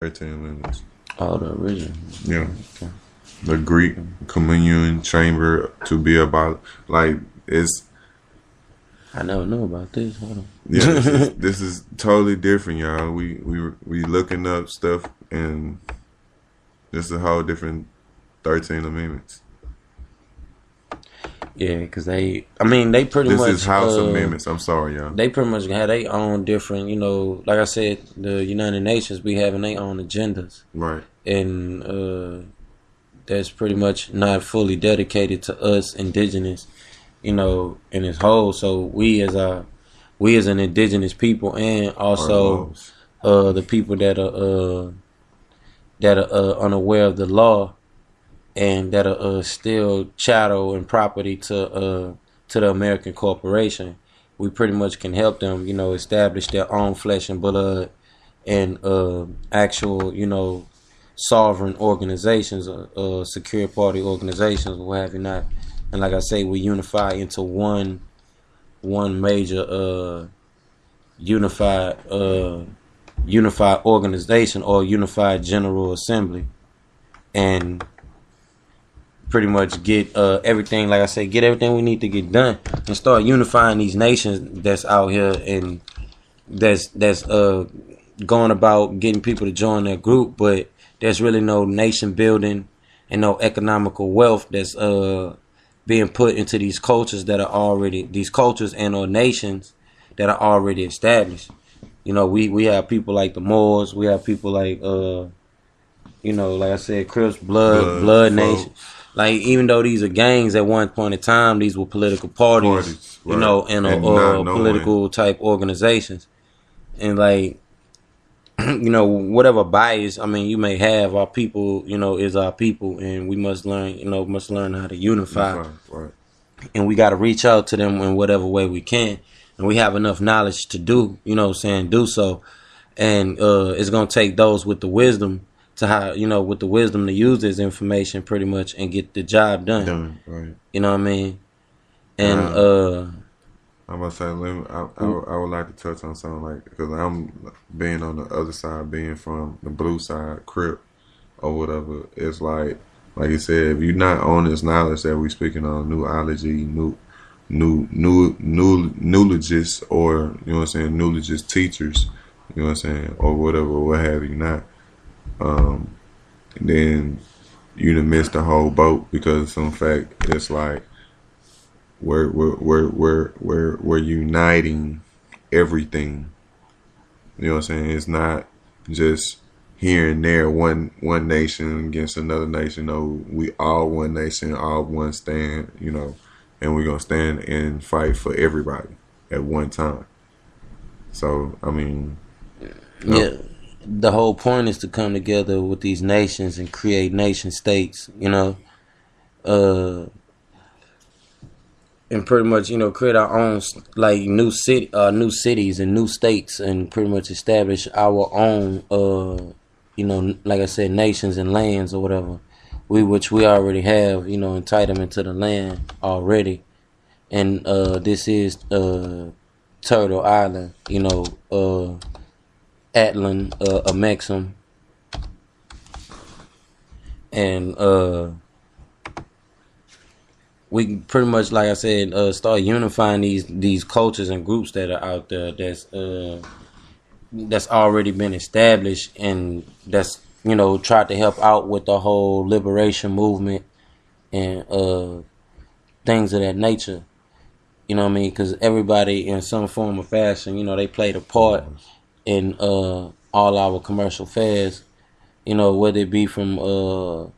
13 limits. Oh, the original. Yeah. Okay. The Greek communion chamber to be about like it's I never knew about this. Hold yeah, this is on. this is totally different, y'all. We looking up stuff and this is a whole different 13 amendments. Yeah, because they pretty This is much, House Amendments. I'm sorry, y'all. they pretty much have their own different, like I said, the United Nations be having their own agendas, Right. and that's pretty much not fully dedicated to us indigenous, in its whole. So we as an indigenous people, and Our also laws. the people that are unaware of the law and that are still chattel and property to the American corporation. We pretty much can help them, establish their own flesh and blood and actual, sovereign organizations, secure party organizations, what have you not. And like I say, we unify into one major unified organization or unified general assembly, and pretty much get everything, like I say, get everything we need to get done and start unifying these nations that's out here and that's going about getting people to join their group, but there's really no nation building and no economical wealth that's being put into these cultures and or nations that are already established. We have people like the Moors, we have people like like I said, Crips, Blood Nation. Like, even though these are gangs, at one point in time, these were political parties, Right. and not political type organizations. And like, whatever bias, you may have, our people, is our people, and we must learn how to unify. Right. And we got to reach out to them in whatever way we can. And we have enough knowledge to do so. And it's going to take those with the wisdom with the wisdom to use this information pretty much and get the job done. Right. You know what I mean? And I'm gonna say, I would like to touch on something like, because I'm being on the other side, being from the blue side, Crip or whatever. It's like you said, if you're not on this knowledge that we speaking on, newology, newologists, or newologist teachers, or whatever, what have you not. Then you done missed the whole boat, because in fact it's like we're uniting everything. It's not just here and there, one nation against another nation. No, we all one nation, all one stand. And we're gonna stand and fight for everybody at one time. So yeah. The whole point is to come together with these nations and create nation states, and pretty much, create our own like new cities and new states, and pretty much establish our own, like I said, nations and lands or whatever, which we already have, entitlement to the land already, and this is Turtle Island, Atlan, Amexem, and we pretty much, like I said, start unifying these cultures and groups that are out there that's already been established, and that's tried to help out with the whole liberation movement and things of that nature. You know what I mean? Because everybody in some form or fashion, they played a part in all our commercial fairs, whether it be from Martin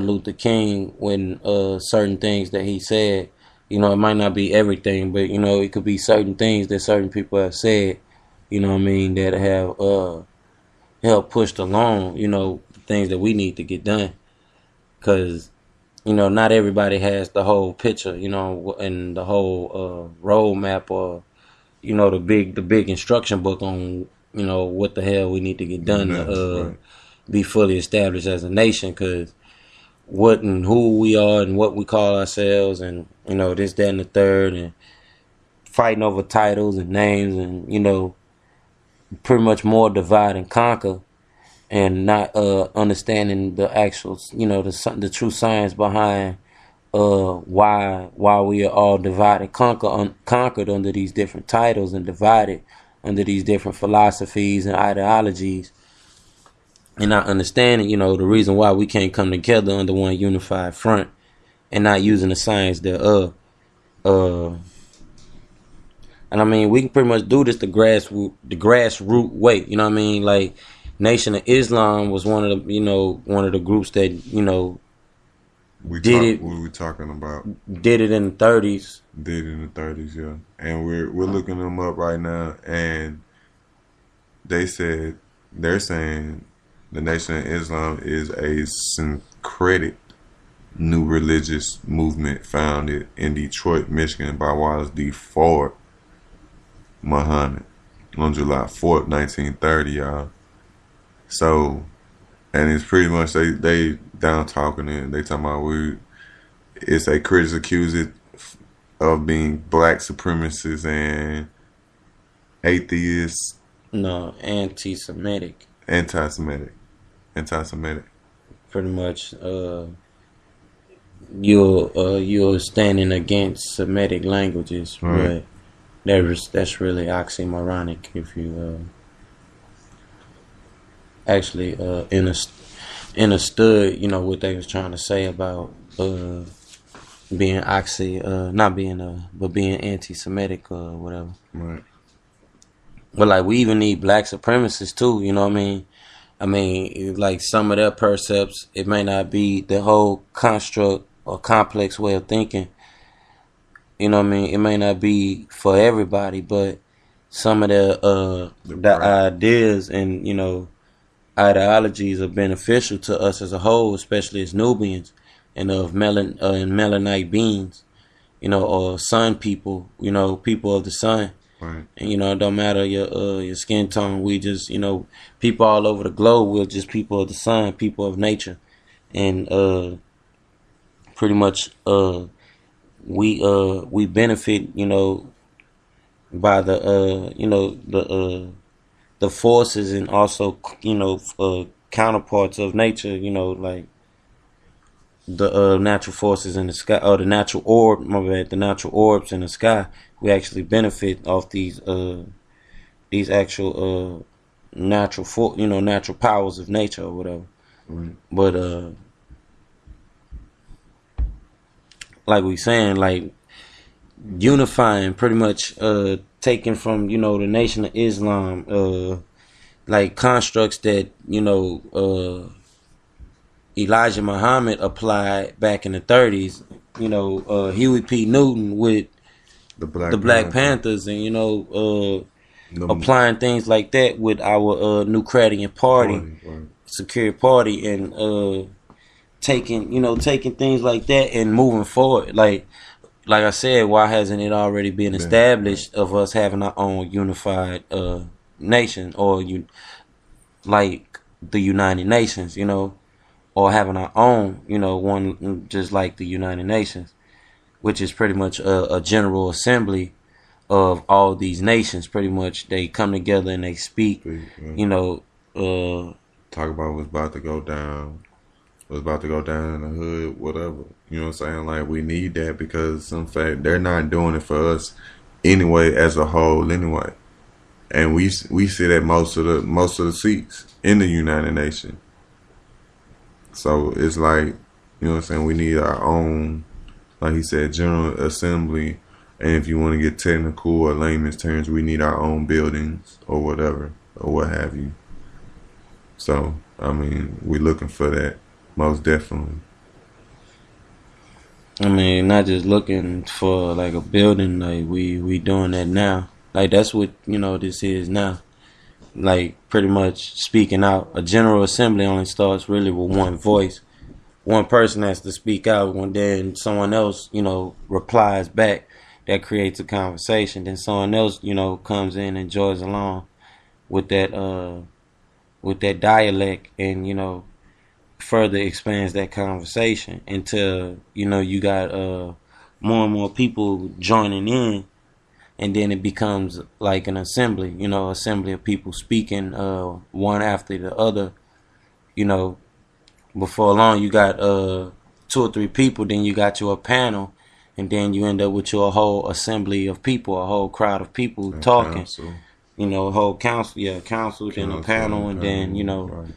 Luther King, when certain things that he said, it might not be everything, but it could be certain things that certain people have said, that have helped pushed along, things that we need to get done, because not everybody has the whole picture, and the whole roadmap, or the big instruction book on what the hell we need to get done to be fully established as a nation. Because what and who we are and what we call ourselves, and this, that, and the third, and fighting over titles and names, and pretty much more divide and conquer, and not understanding the actual, the true science behind why we are all divided, conquered under these different titles, and divided under these different philosophies and ideologies, and not understanding, the reason why we can't come together under one unified front, and not using the science thereof. And I mean, we can pretty much do this the grassroots way. You know what I mean? Like, Nation of Islam was one of the groups that What we talking about? Did it in the 30s. Did it in the 30s, yeah. And we're looking them up right now, and they're saying the Nation of Islam is a syncretic new religious movement founded in Detroit, Michigan by Wallace D. Ford Muhammad on July 4th, 1930, y'all. So, and it's pretty much they down talking it. They talking about it's a critics accuse it of being black supremacists and atheists. No, anti-Semitic. Anti-Semitic. Pretty much, you're standing against Semitic languages, right? But that's really oxymoronic if you actually understood, what they was trying to say about being but being anti-Semitic or whatever. Right. But like, we even need black supremacists too. You know what I mean? I mean, like, some of their percepts, it may not be the whole construct or complex way of thinking. You know what I mean? It may not be for everybody, but some of the ideas and ideologies are beneficial to us as a whole, especially as Nubians and of Melanite beings, or sun people, people of the sun. Right. And it don't matter your skin tone. We just, people all over the globe. We're just people of the sun, people of nature, and pretty much we benefit, by the forces and also counterparts of nature, like the natural forces in the sky, or the natural orbs in the sky. We actually benefit off these actual natural powers of nature or whatever. Right. But like we saying, like, unifying, pretty much taken from the Nation of Islam, like constructs that Elijah Muhammad applied back in the 30s. Huey P. Newton with the Black Panthers, and applying things like that with our Nucradian Party, Secure Party, and taking things like that and moving forward. Like I said, why hasn't it already been established of us having our own unified nation, or like the United Nations, or having our own, one just like the United Nations, which is pretty much a general assembly of all these nations. Pretty much they come together and they speak, talk about what's about to go down. What's about to go down in the hood, whatever. You know what I'm saying? Like, we need that because, in fact, they're not doing it for us anyway, as a whole, anyway. And we sit at most of the seats in the United Nations. So it's like, you know what I'm saying? We need our own, like he said, General Assembly. And if you want to get technical or layman's terms, we need our own buildings or whatever, or what have you. So, I mean, we're looking for that. Most definitely. I mean, not just looking for like a building. Like, we doing that now. Like, that's what this is now. Like, pretty much speaking out. A General Assembly only starts really with one voice. One person has to speak out. One day, and someone else replies back. That creates a conversation. Then someone else comes in and joins along with that dialect, and further expands that conversation until you got more and more people joining in and then it becomes like an assembly, assembly of people speaking one after the other. Before long you got 2 or 3 people, then you got your panel, and then you end up with your whole assembly of people, a whole crowd of people talking. Council. A whole council, then a panel, and then right.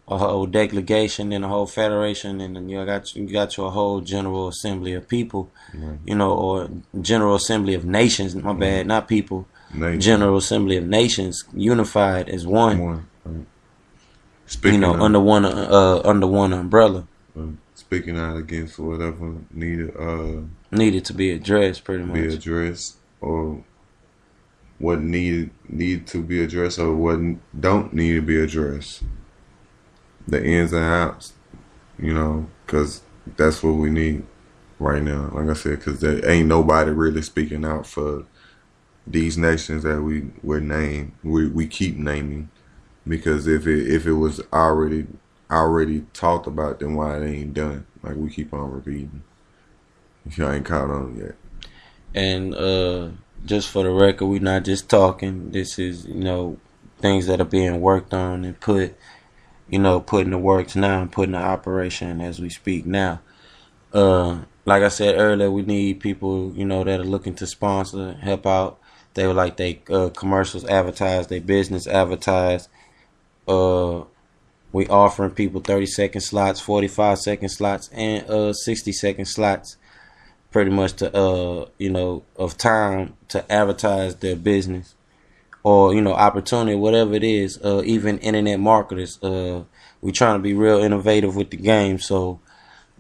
a whole delegation, then a whole federation, and then you got your whole general assembly of people, Right. Or general assembly of nations. My bad, not people. Nation. General assembly of nations, unified as one. Right. Speaking out, under one umbrella. Speaking out against whatever Needed to be addressed, pretty much. Be addressed, or what need to be addressed, or what don't need to be addressed. The ins and outs, because that's what we need right now. Like I said, because there ain't nobody really speaking out for these nations that we're named. We keep naming, because if it was already talked about, then why it ain't done? Like, we keep on repeating. If y'all ain't caught on yet. And just for the record, we're not just talking. This is things that are being worked on and put in the works now and put in the operation as we speak now. Like I said earlier, we need people, that are looking to sponsor, help out. They would like they commercials advertised, their business advertised. We offering people 30-second slots, 45-second slots, and 60-second slots, pretty much to of time to advertise their business. Or, opportunity, whatever it is, even internet marketers. We're trying to be real innovative with the game. So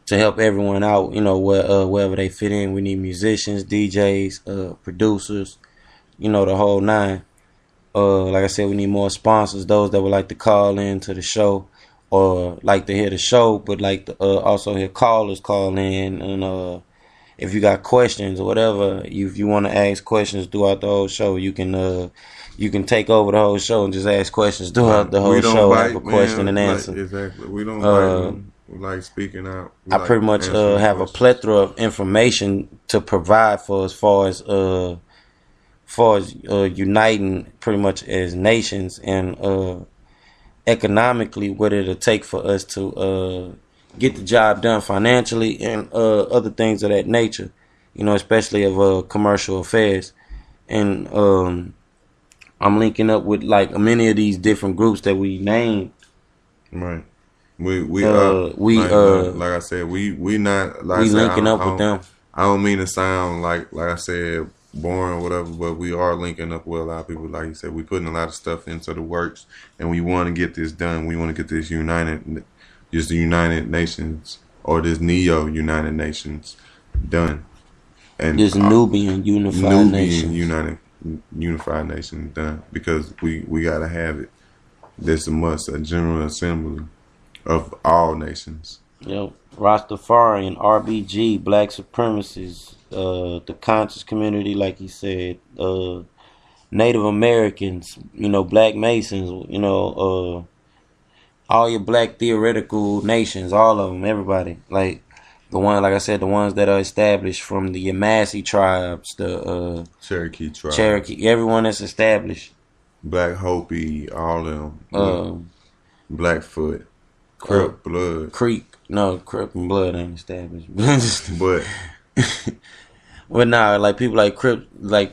to help everyone out, wherever they fit in, we need musicians, DJs, producers, the whole nine. Like I said, we need more sponsors, those that would like to call in to the show or like to hear the show, but like to also hear callers call in. And if you got questions or whatever, if you want to ask questions throughout the whole show, you can take over the whole show and just ask questions throughout the whole show. Have a question and answer. Exactly. We don't bite. We like speaking out. I pretty much have a plethora of information to provide for as far as uniting pretty much as nations, and economically what it'll take for us to get the job done financially and other things of that nature, especially of commercial affairs. And I'm linking up with like many of these different groups that we named. Right. We like I said, we not like we linking up with them. I don't mean to sound like I said boring or whatever, but we are linking up with a lot of people. Like you said, we putting a lot of stuff into the works, and we want to get this done. We want to get this United Nations, or this United Nations done, and this Nubian Unified Nation, Unified Nation done, because we gotta have it. There's a must, a general assembly of all nations. Yep. Rastafarian, RBG, Black supremacists, the conscious community, like he said, Native Americans, Black Masons, all your Black theoretical nations, all of them, everybody. Like the I said, the ones that are established from the Yamasee tribes, the Cherokee tribe, everyone that's established. Black Hopi, all of them. Blackfoot, Crip Blood. Crip and Blood ain't established. But nah, like people like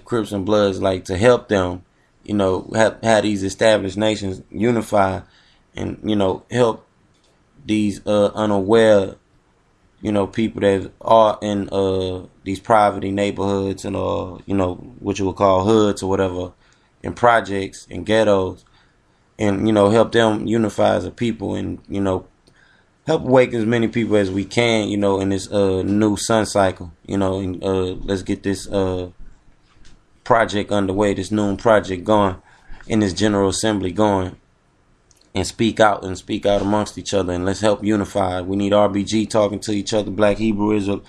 Crips and Bloods, like to help them, have these established nations unify, and help these unaware, people that are in these poverty neighborhoods and what you would call hoods or whatever, in projects and ghettos, and help them unify as a people, and help wake as many people as we can, in this new sun cycle, and let's get this project underway, this noon project going, in this General Assembly going, and speak out amongst each other, and let's help unify. We need RBG talking to each other, Black Hebrew Israel,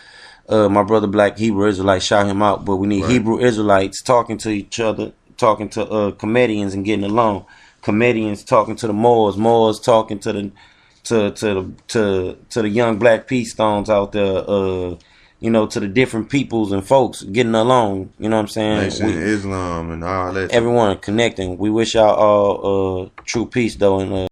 my brother Black Hebrew Israelite, shout him out, but we need Hebrew Israelites talking to each other, talking to comedians and getting along, comedians talking to the Moors talking to the young Black Peace Stones out there, you know, to the different peoples and folks getting along. You know what I'm saying? Nation Islam and all that. Everyone connecting. We wish y'all all true peace though, and